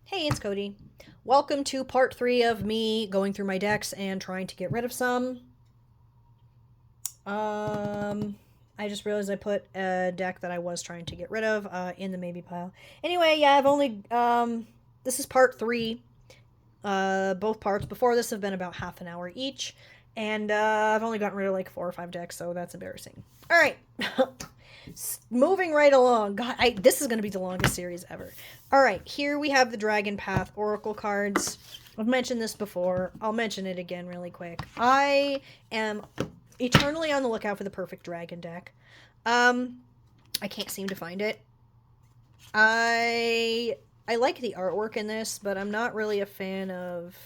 Hey, it's Cody. Welcome to part 3 of me going through my decks and trying to get rid of some. I just realized I put a deck that I was trying to get rid of in the maybe pile. Anyway, yeah, this is part 3. Both parts before this have been about half an hour each. And I've only gotten rid of like 4 or 5 decks, so that's embarrassing. Alright. Moving right along. God, this is going to be the longest series ever. Alright, here we have the Dragon Path Oracle cards. I've mentioned this before. I'll mention it again really quick. I am eternally on the lookout for the perfect dragon deck. I can't seem to find it. I like the artwork in this, but I'm not really a fan of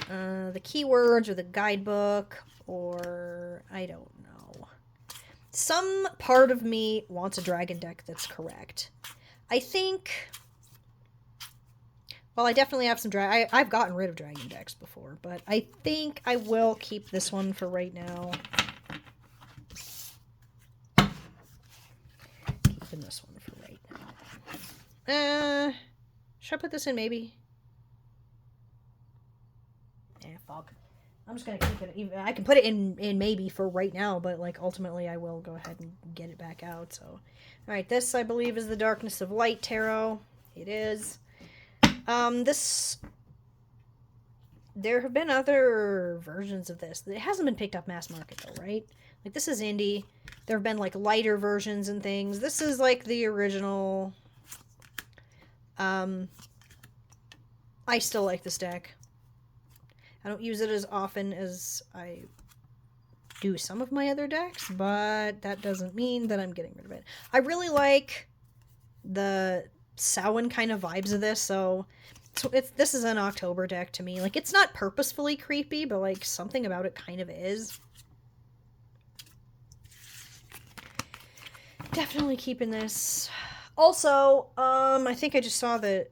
the keywords or the guidebook, or I don't know. Some part of me wants a dragon deck that's correct. I think... Well, I definitely have some I've gotten rid of dragon decks before, but I think I will keep this one for right now. Keeping this one for right now. Should I put this in maybe? Fuck. I'm just gonna keep it. I can put it in maybe for right now, but like ultimately I will go ahead and get it back out. So, all right, this I believe is the Darkness of Light Tarot. It is. There have been other versions of this. It hasn't been picked up mass market though, right? Like this is indie. There have been like lighter versions and things. This is like the original. I still like this deck. I don't use it as often as I do some of my other decks, but that doesn't mean that I'm getting rid of it. I really like the Samhain kind of vibes of this, so this is an October deck to me. Like, it's not purposefully creepy, but like something about it kind of is. Definitely keeping this. Also, I think I just saw the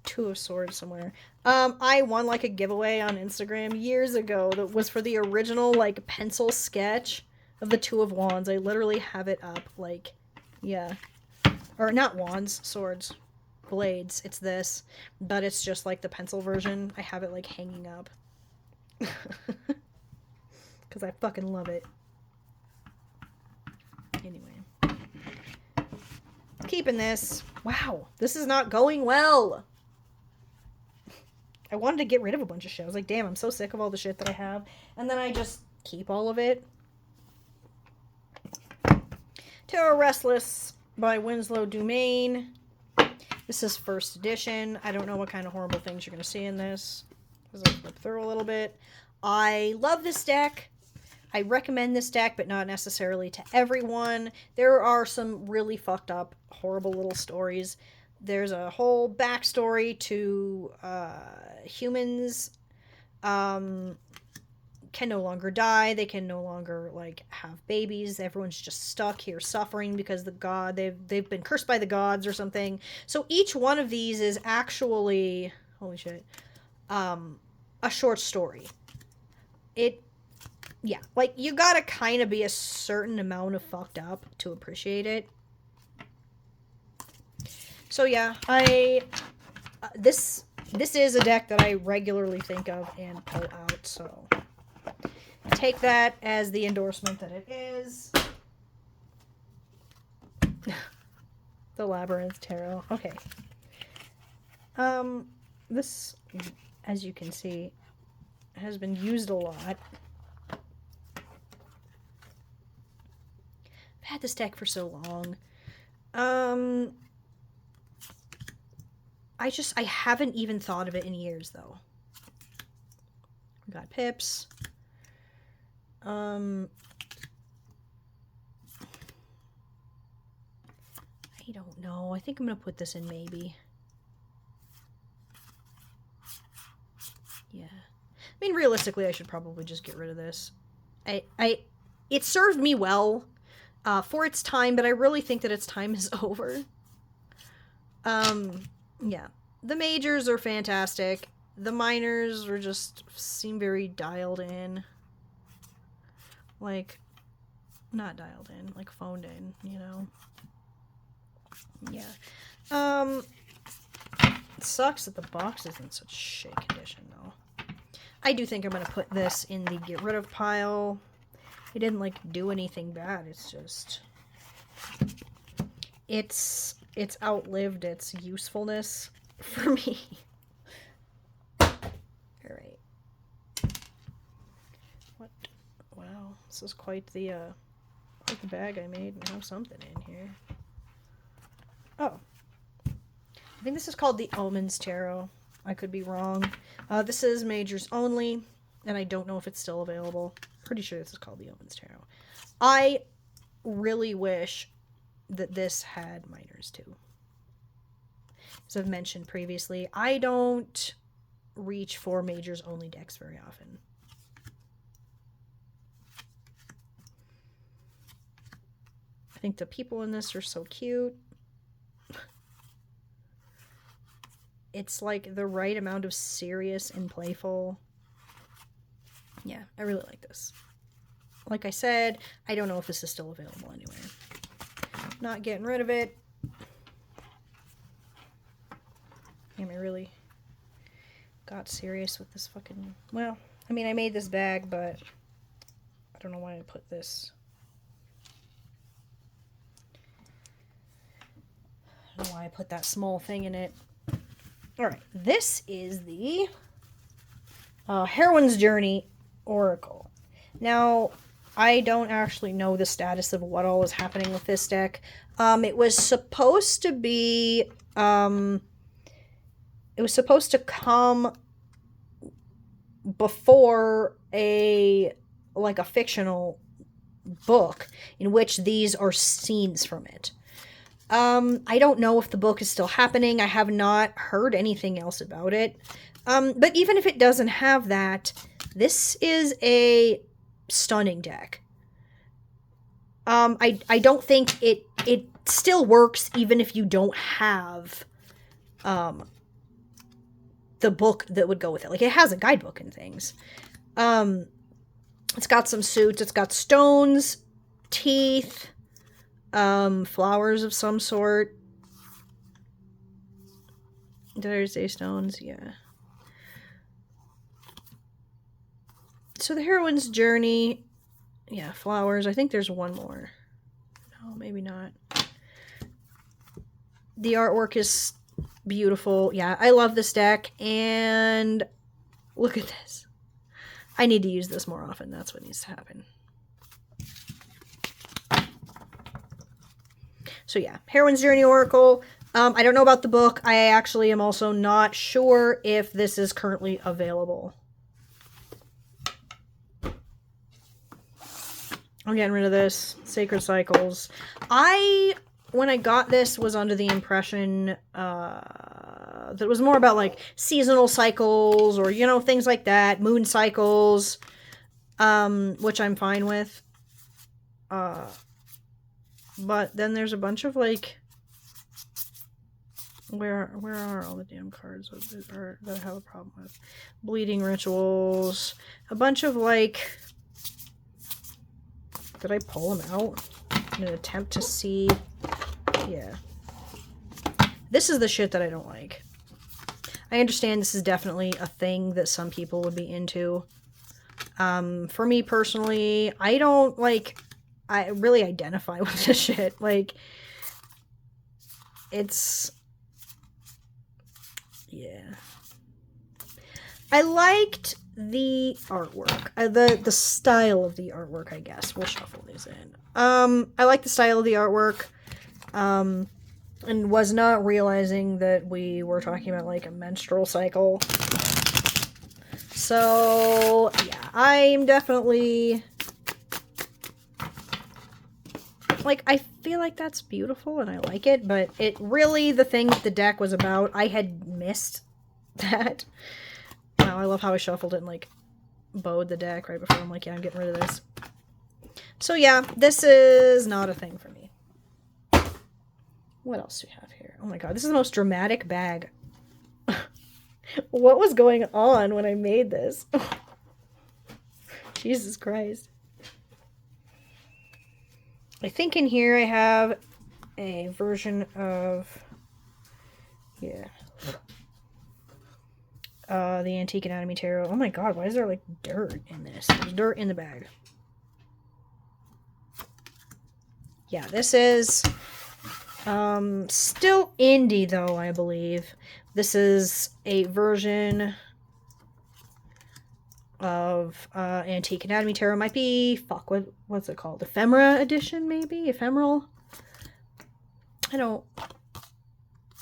Two of Swords somewhere. I won like a giveaway on Instagram years ago that was for the original like pencil sketch of the Two of Wands. I literally have it up, like, yeah. Or not wands, swords. Blades. It's this. But it's just like the pencil version. I have it like hanging up. Because I fucking love it. Anyway. Keeping this. Wow. This is not going well. I wanted to get rid of a bunch of shows. Like, damn, I'm so sick of all the shit that I have. And then I just keep all of it. Tarot Restless by Winslow Dumaine. This is first edition. I don't know what kind of horrible things you're going to see in this. I'll flip through a little bit. I love this deck. I recommend this deck, but not necessarily to everyone. There are some really fucked up, horrible little stories. There's a whole backstory to humans can no longer die. They can no longer like have babies. Everyone's just stuck here suffering because they've been cursed by the gods or something. So each one of these is actually, holy shit, a short story. Yeah, like you gotta kind of be a certain amount of fucked up to appreciate it. So yeah, this is a deck that I regularly think of and pull out, so take that as the endorsement that it is. The Labyrinth Tarot. Okay. This, as you can see, has been used a lot. I've had this deck for so long. I haven't even thought of it in years, though. We got pips. I don't know. I think I'm going to put this in maybe. Yeah. I mean, realistically, I should probably just get rid of this. It served me well for its time, but I really think that its time is over. Yeah. The majors are fantastic. The minors are just seem very dialed in. Like, not dialed in, like phoned in, you know? Yeah. sucks that the box is in such shit condition, though. I do think I'm going to put this in the get rid of pile. It didn't, like, do anything bad. It's just... It's outlived its usefulness for me. Alright. What? Wow. This is quite the bag I made and have something in here. Oh. I think this is called the Omen's Tarot. I could be wrong. This is majors only, and I don't know if it's still available. Pretty sure this is called the Omen's Tarot. I really wish that this had minors too. As I've mentioned previously, I don't reach for majors only decks very often. I think the people in this are so cute. It's like the right amount of serious and playful. Yeah, I really like this. Like I said, I don't know if this is still available anywhere. Not getting rid of it. Damn, I really got serious with this fucking... Well, I mean, I made this bag, but I don't know why I put this. I don't know why I put that small thing in it. Alright, this is the Heroin's Journey Oracle. Now, I don't actually know the status of what all is happening with this deck. It was supposed to be... it was supposed to come before a fictional book in which these are scenes from it. I don't know if the book is still happening. I have not heard anything else about it. But even if it doesn't have that, this is a stunning deck. I don't think it still works even if you don't have the book that would go with it. Like, it has a guidebook and things. It's got some suits. It's got stones, teeth, flowers of some sort. Did I say stones? Yeah. So the Heroine's Journey, yeah, flowers. I think there's one more. No, maybe not. The artwork is beautiful. Yeah, I love this deck, and look at this. I need to use this more often. That's what needs to happen. So yeah, Heroine's Journey Oracle. I don't know about the book. I actually am also not sure if this is currently available. I'm getting rid of this. Sacred Cycles. When I got this, was under the impression that it was more about like seasonal cycles or, you know, things like that. Moon cycles, which I'm fine with. But then there's a bunch of like, where are all the damn cards that I have a problem with? Bleeding Rituals. A bunch of like, did I pull them out in an attempt to see? Yeah. This is the shit that I don't like. I understand this is definitely a thing that some people would be into. For me personally, I don't like, I really identify with this shit. Like, it's, yeah. I liked the artwork, the style of the artwork, I guess. We'll shuffle these in. I like the style of the artwork, and was not realizing that we were talking about like a menstrual cycle. So yeah, I'm definitely like, I feel like that's beautiful and I like it, but it really, the thing that the deck was about, I had missed that. Wow, I love how I shuffled it and like bowed the deck right before I'm like, yeah, I'm getting rid of this. So yeah, this is not a thing for me. What else do we have here? Oh my god, this is the most dramatic bag. What was going on when I made this? Jesus Christ. I think in here I have a version of, yeah. the Antique Anatomy Tarot. Oh my god, why is there like dirt in this? There's dirt in the bag. Yeah, this is still indie though, I believe. This is a version of Antique Anatomy Tarot. Might be, fuck, what's it called? Ephemera edition, maybe? Ephemeral? I don't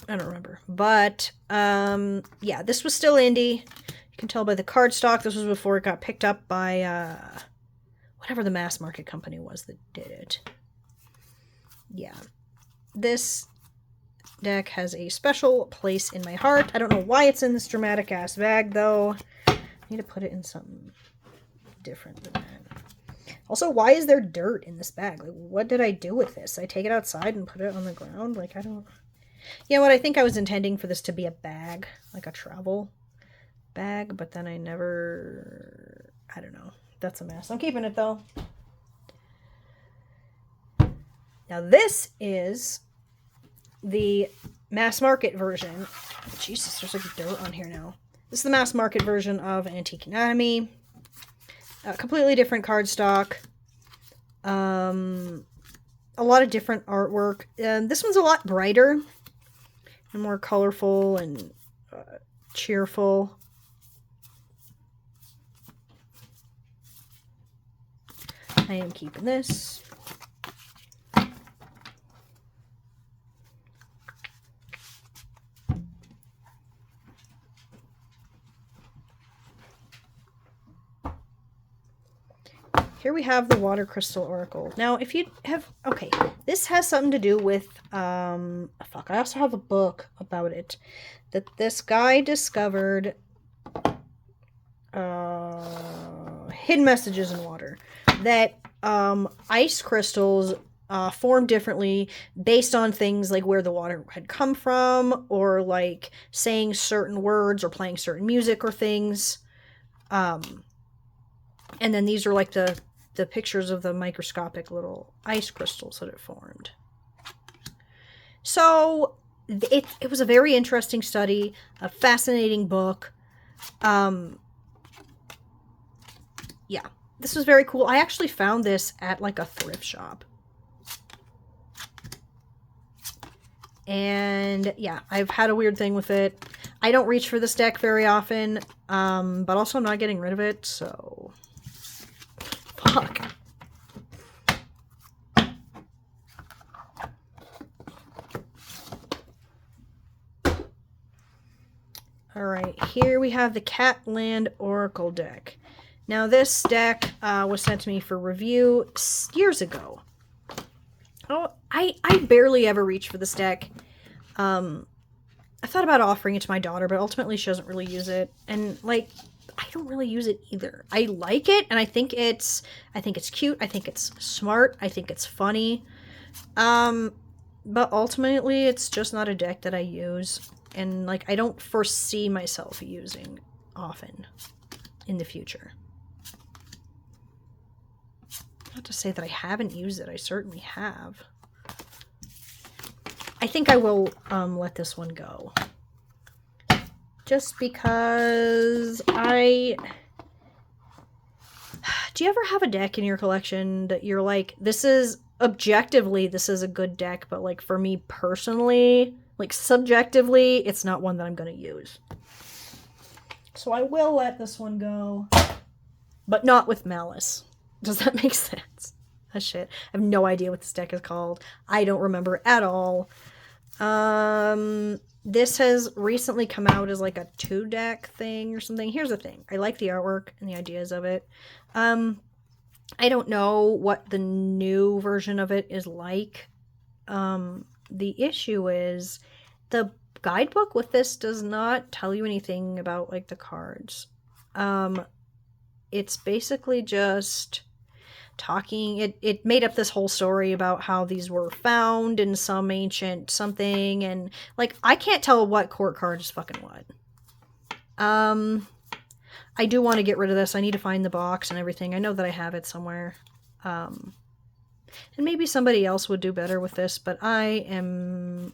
remember. But, yeah, this was still indie. You can tell by the cardstock. This was before it got picked up by, whatever the mass market company was that did it. Yeah. This deck has a special place in my heart. I don't know why it's in this dramatic-ass bag, though. I need to put it in something different than that. Also, why is there dirt in this bag? Like, what did I do with this? I take it outside and put it on the ground? Like, I don't... You know what? I think I was intending for this to be a bag, like a travel bag, but then I never... I don't know. That's a mess. I'm keeping it, though. Now, this is the mass market version. Jesus, there's like dirt on here now. This is the mass market version of Antique Anatomy. Completely different cardstock. A lot of different artwork. This one's a lot brighter and more colorful and cheerful. I am keeping this. Here we have the Water Crystal Oracle. Now, if you have... Okay, this has something to do with... fuck, I also have a book about it. That this guy discovered... hidden messages in water. That ice crystals form differently based on things like where the water had come from, or like saying certain words or playing certain music or things. And then these are like the pictures of the microscopic little ice crystals that it formed. So it was a very interesting study, a fascinating book. Yeah, this was very cool. I actually found this at like a thrift shop. And yeah, I've had a weird thing with it. I don't reach for this deck very often, but also I'm not getting rid of it, so... Fuck. Alright, here we have the Catland Oracle deck. Now this deck was sent to me for review years ago. Oh, I barely ever reach for this deck. I thought about offering it to my daughter, but ultimately she doesn't really use it. And like... I don't really use it either. I like it, and I think it's cute. I think it's smart. I think it's funny. But ultimately, it's just not a deck that I use. And, like, I don't foresee myself using often in the future. Not to say that I haven't used it. I certainly have. I think I will let this one go. Just because do you ever have a deck in your collection that you're like, objectively, this is a good deck, but like for me personally, like subjectively, it's not one that I'm going to use. So I will let this one go, but not with malice. Does that make sense? Oh shit. I have no idea what this deck is called. I don't remember at all. This has recently come out as like a 2-deck thing or something. Here's the thing. I like the artwork and the ideas of it. I don't know what the new version of it is like. The issue is the guidebook with this does not tell you anything about like the cards. It's basically just talking. It made up this whole story about how these were found in some ancient something, and like I can't tell what court card is fucking what. I do want to get rid of this. I need to find the box and everything. I know that I have it somewhere. And maybe somebody else would do better with this, but I'm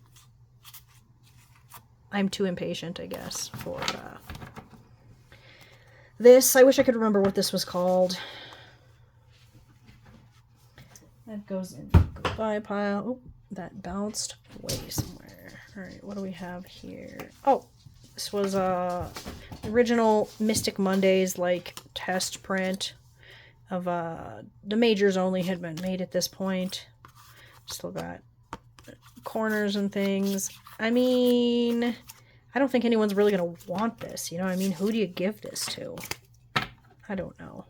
too impatient, I guess, for This, I wish I could remember what this was called. That goes in the goodbye pile. Oh, that bounced away somewhere. Alright, what do we have here? Oh, this was original Mystic Mondays like test print of the majors only had been made at this point. Still got corners and things. I mean, I don't think anyone's really gonna want this, you know what I mean? Who do you give this to? I don't know.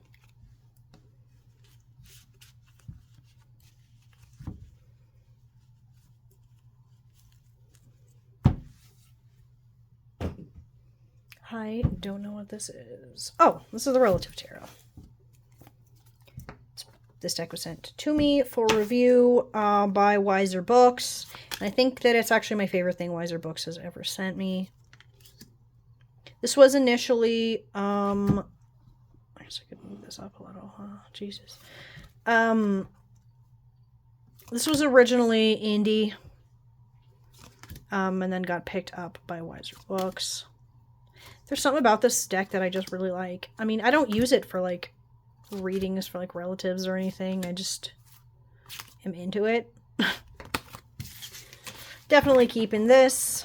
I don't know what this is. Oh, this is the Relative Tarot. This deck was sent to me for review by Wiser Books. And I think that it's actually my favorite thing Wiser Books has ever sent me. This was initially... I guess I could move this up a little. Jesus. This was originally indie. And then got picked up by Wiser Books. There's something about this deck that I just really like. I mean, I don't use it for, like, readings for, like, relatives or anything. I just am into it. Definitely keeping this.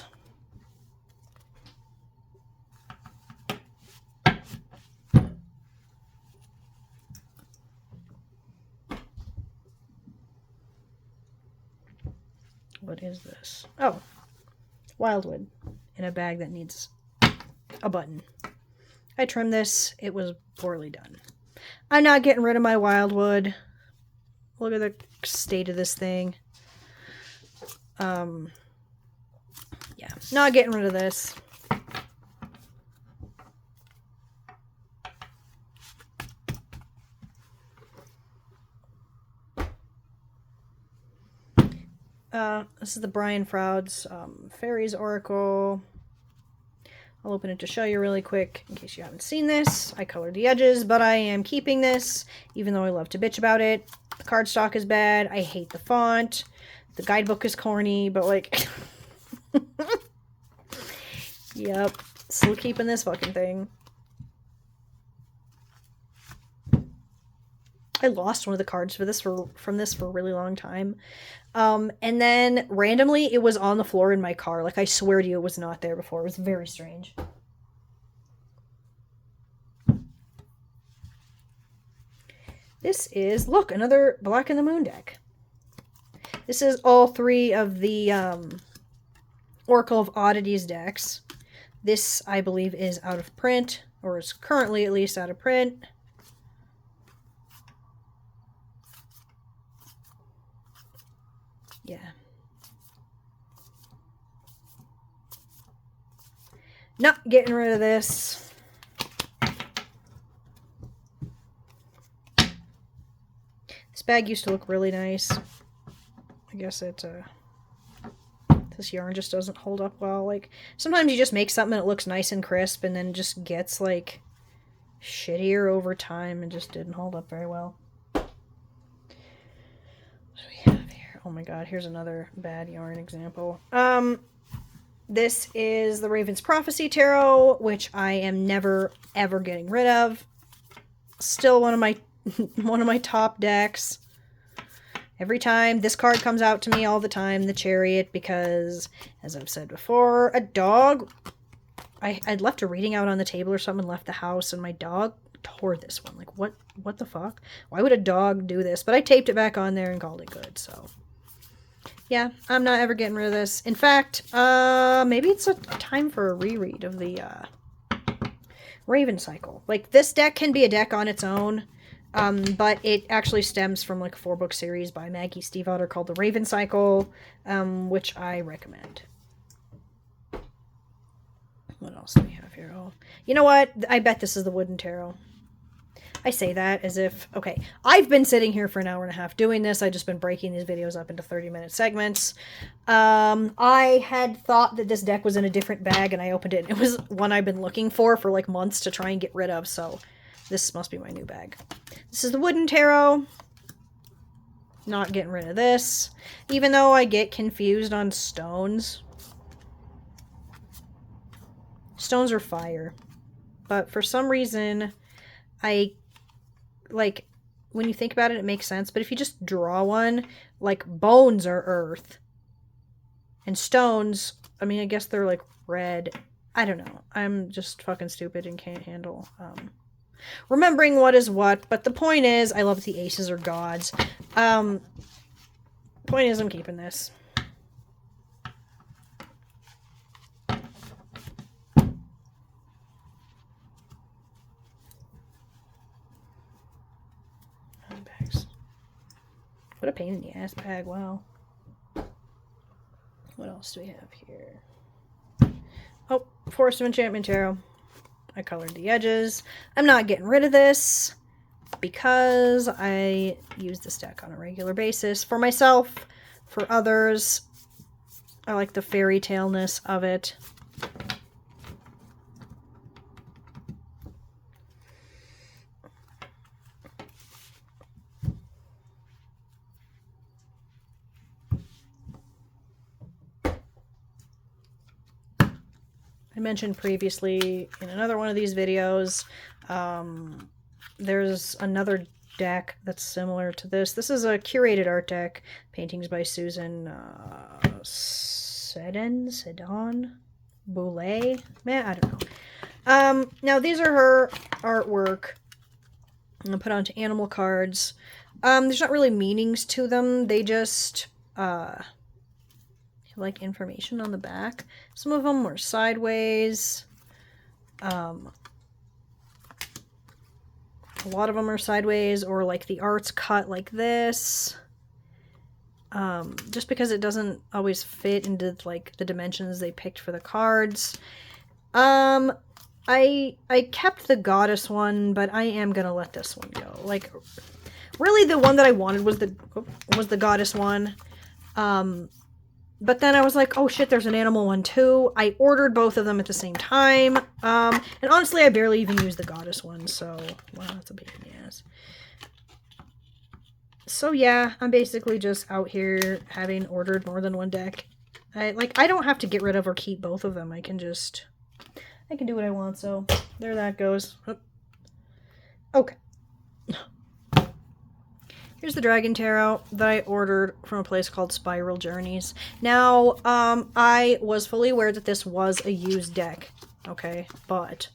What is this? Oh, Wildwood in a bag that needs a button. I trimmed this. It was poorly done. I'm not getting rid of my Wildwood. Look at the state of this thing. Yeah, not getting rid of this. This is the Brian Froud's Fairies Oracle. I'll open it to show you really quick in case you haven't seen this. I colored the edges, but I am keeping this, even though I love to bitch about it. The cardstock is bad. I hate the font. The guidebook is corny, but like... Yep. Still keeping this fucking thing. I lost one of the cards for this from this for a really long time. And then randomly it was on the floor in my car. Like, I swear to you it was not there before. It was very strange. This is, look, another Black in the Moon deck. This is all three of the Oracle of Oddities decks. This, I believe, is out of print, or is currently at least out of print. Yeah. Not getting rid of this. This bag used to look really nice. I guess it, this yarn just doesn't hold up well. Like, sometimes you just make something and it looks nice and crisp and then it just gets, like, shittier over time and just didn't hold up very well. What do we have here? Oh my god, here's another bad yarn example. This is the Raven's Prophecy Tarot, which I am never, ever getting rid of. Still one of my top decks. Every time this card comes out to me all the time, the Chariot, because, as I've said before, a dog... I'd left a reading out on the table or something, left the house, and my dog tore this one. Like, what the fuck? Why would a dog do this? But I taped it back on there and called it good, so... Yeah, I'm not ever getting rid of this. In fact, maybe it's a time for a reread of the Raven Cycle. Like, this deck can be a deck on its own, but it actually stems from like a 4-book series by Maggie Stiefvater called The Raven Cycle, which I recommend. What else do we have here? Oh, you know what? I bet this is the Wooden Tarot. I say that as if, okay, I've been sitting here for an hour and a half doing this. I've just been breaking these videos up into 30-minute segments. I had thought that this deck was in a different bag, and I opened it, and it was one I've been looking for like months to try and get rid of, so this must be my new bag. This is the Wooden Tarot. Not getting rid of this, even though I get confused on stones. Stones are fire, but for some reason... like, when you think about it, it makes sense. But if you just draw one, like, bones are earth. And stones, I mean, I guess they're, like, red. I don't know. I'm just fucking stupid and can't handle remembering what is what. But the point is, I love that the aces are gods. Point is, I'm keeping this. Bags. What a pain in the ass bag, wow. What else do we have here? Oh, Forest of Enchantment Tarot. I colored the edges. I'm not getting rid of this because I use this deck on a regular basis. For myself, for others, I like the fairy tale-ness of it. I mentioned previously in another one of these videos, there's another deck that's similar to this. This is a curated art deck, paintings by Susan Sedan Boulay? Man, I don't know. Now these are her artwork. I'm gonna put onto animal cards. There's not really meanings to them. They just like information on the back. Some of them were sideways. A lot of them are sideways, or like the art's cut like this. Just because it doesn't always fit into like the dimensions they picked for the cards. I kept the goddess one, but I am gonna let this one go. Like, really the one that I wanted was the goddess one. But then I was like, oh shit, there's an animal one too. I ordered both of them at the same time. And honestly, I barely even used the goddess one, so, wow, that's a pain in the ass. So yeah, I'm basically just out here having ordered more than one deck. I don't have to get rid of or keep both of them. I can do what I want, so there that goes. Okay. Here's the Dragon Tarot that I ordered from a place called Spiral Journeys. Now, I was fully aware that this was a used deck, okay? But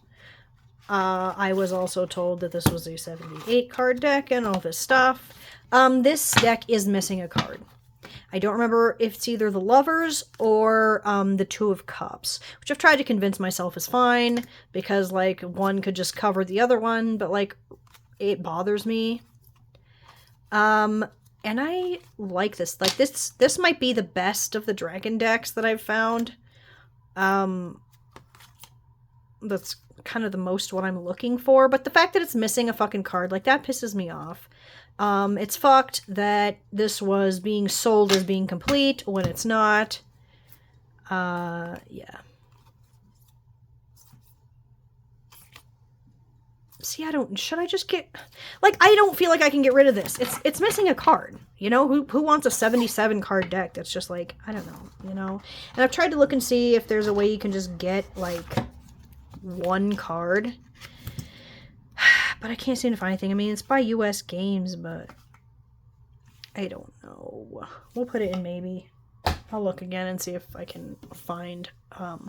I was also told that this was a 78 card deck and all this stuff. This deck is missing a card. I don't remember if it's either the Lovers or the Two of Cups, which I've tried to convince myself is fine because, like, one could just cover the other one, but, like, it bothers me. And I like this. Like, this might be the best of the dragon decks that I've found. That's kind of the most what I'm looking for, but the fact that it's missing a fucking card, like, that pisses me off. It's fucked that this was being sold as being complete when it's not. Yeah. See, should I just get, like, I don't feel like I can get rid of this. It's missing a card, you know? Who wants a 77 card deck that's just like, I don't know, you know? And I've tried to look and see if there's a way you can just get, like, one card. But I can't seem to find anything. I mean, it's by US Games, but I don't know. We'll put it in maybe. I'll look again and see if I can find a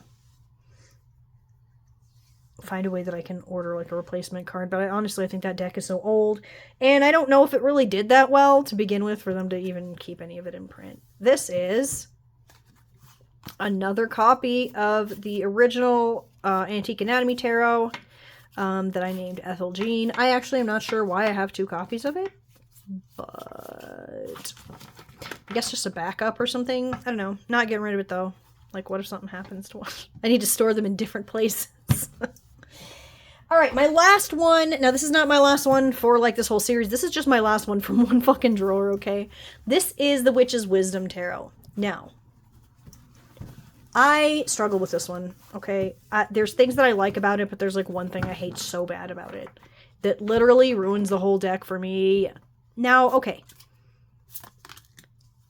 way that I can order like a replacement card, but I think that deck is so old, and I don't know if it really did that well to begin with for them to even keep any of it in print. This is another copy of the original Antique Anatomy Tarot that I named Ethel Jean. I actually am not sure why I have two copies of it, but I guess just a backup or something. I don't know. Not getting rid of it though. Like, what if something happens to one? I need to store them in different places. All right, my last one. Now, this is not my last one for, like, this whole series. This is just my last one from one fucking drawer, okay? This is the Witch's Wisdom Tarot. Now, I struggle with this one, okay? There's things that I like about it, but there's, like, one thing I hate so bad about it that literally ruins the whole deck for me. Now, okay.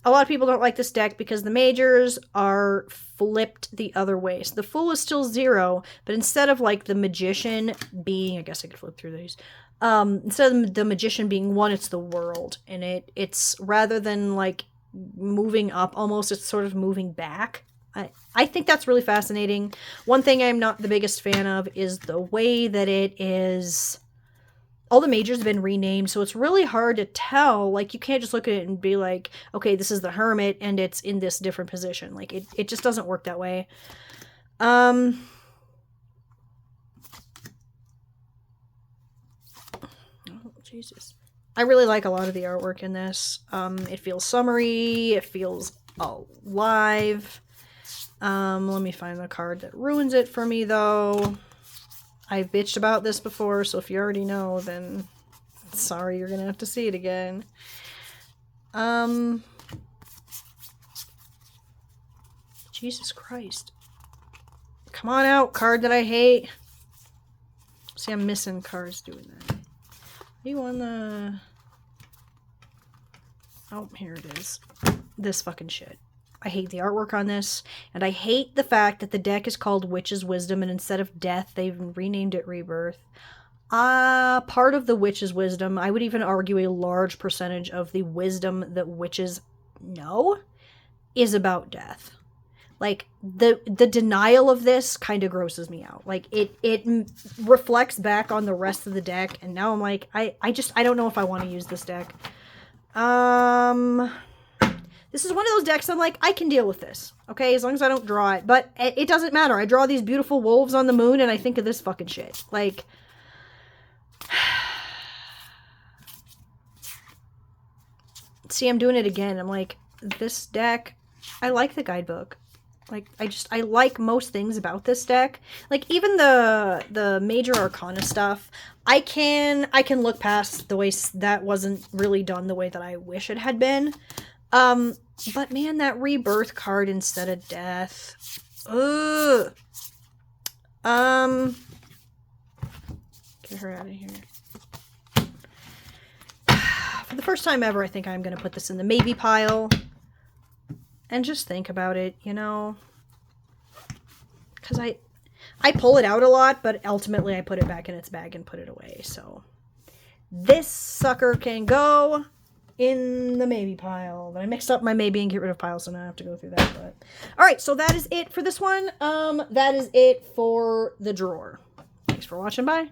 A lot of people don't like this deck because the majors are flipped the other way. So the Fool is still 0, but instead of, like, the Magician being, I guess I could flip through these, Instead of the magician being one, it's the world. And it's rather than like moving up almost, it's sort of moving back. I think that's really fascinating. One thing I'm not the biggest fan of is the way that it is. All the majors have been renamed, so it's really hard to tell. Like, you can't just look at it and be like, okay, this is the hermit and it's in this different position. Like, it just doesn't work that way. Oh, Jesus. I really like a lot of the artwork in this. It feels summery. It feels alive. Let me find the card that ruins it for me, though. I've bitched about this before, so if you already know, then sorry, you're gonna have to see it again. Jesus Christ. Come on out, card that I hate. See, I'm missing cards doing that. Are you on the... Oh, here it is. This fucking shit. I hate the artwork on this, and I hate the fact that the deck is called Witch's Wisdom, and instead of Death, they've renamed it Rebirth. Part of the Witch's Wisdom, I would even argue a large percentage of the wisdom that witches know, is about death. Like, the denial of this kind of grosses me out. Like, it reflects back on the rest of the deck, and now I'm like, I don't know if I want to use this deck. This is one of those decks I'm like, I can deal with this, okay? As long as I don't draw it. But it doesn't matter. I draw these beautiful wolves on the moon, and I think of this fucking shit. Like... See, I'm doing it again. I'm like, this deck... I like the guidebook. Like, I like most things about this deck. Like, even the major arcana stuff, I can look past the way that wasn't really done the way that I wish it had been. But man, that rebirth card instead of death. Ugh. Get her out of here. For the first time ever, I think I'm gonna put this in the maybe pile. And just think about it, you know? Because I pull it out a lot, but ultimately I put it back in its bag and put it away, so. This sucker can go in the maybe pile. But I mixed up my maybe and get rid of pile, so now I have to go through that. But alright, so that is it for this one. That is it for the drawer. Thanks for watching. Bye.